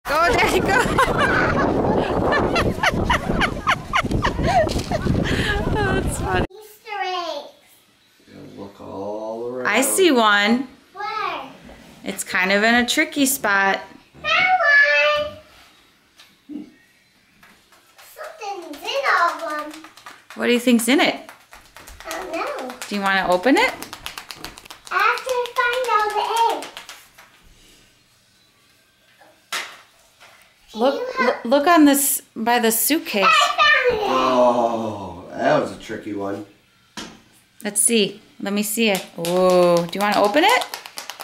Go, Daddy, go. Oh, that's funny. Easter eggs. Yeah, look all around. I see one. Where? It's kind of in a tricky spot. That one. Something's in all of them. What do you think's in it? I don't know. Do you want to open it? After I find all the eggs. Look on this by the suitcase. I found it. Oh, that was a tricky one. Let's see. Let me see it. Whoa. Do you want to open it?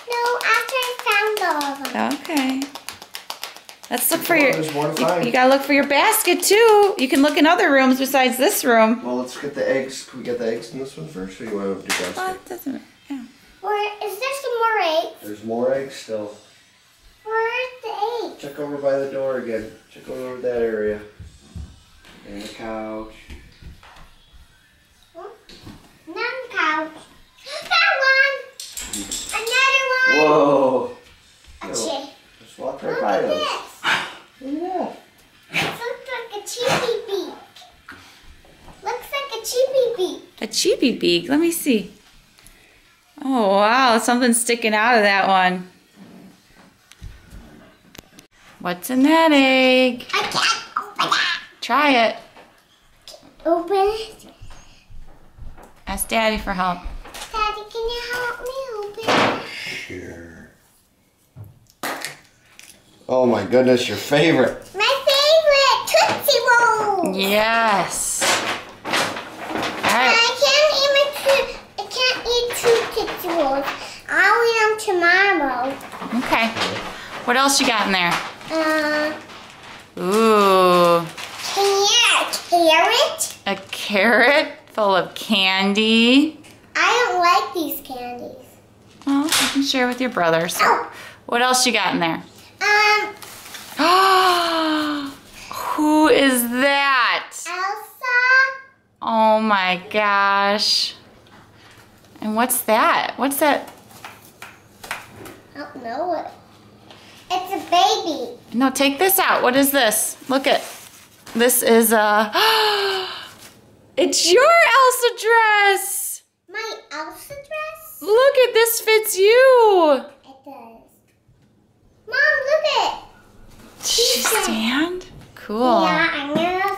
No, after I found all of them. Okay. Let's look for your. There's more to find. You gotta look for your basket too. You can look in other rooms besides this room. Well, let's get the eggs. Can we get the eggs in this one first, or you want to do Well, basket? it doesn't. Yeah. Where is there some more eggs? There's more eggs still. Where's the eggs? Check over by the door again. Check over that area. And the couch. Another couch. That one. Another one. Whoa! A No, chair. just walk right Look by at those. this. Look at that. This looks like a cheapy beak. Looks like a cheapy beak. A cheapy beak. Let me see. Oh wow, something's sticking out of that one. What's in that egg? I can't open that. Try it. Open it. Ask Daddy for help. Daddy, can you help me open it? Sure. Oh my goodness, your favorite. My favorite Tootsie Roll. Yes. All right. I can't eat two Tootsie Rolls. I'll eat them tomorrow. Okay. What else you got in there? Ooh. Carrot. A carrot full of candy. I don't like these candies. Well, you can share with your brothers. Oh. What else you got in there? Who is that? Elsa. Oh my gosh. And what's that? What's that? I don't know it. It's a baby. No, take this out. What is this? Look at. This is a. It's your Elsa dress. My Elsa dress? Look at this fits you. It does. Mom, look it. She stand? Cool. Yeah, I'm gonna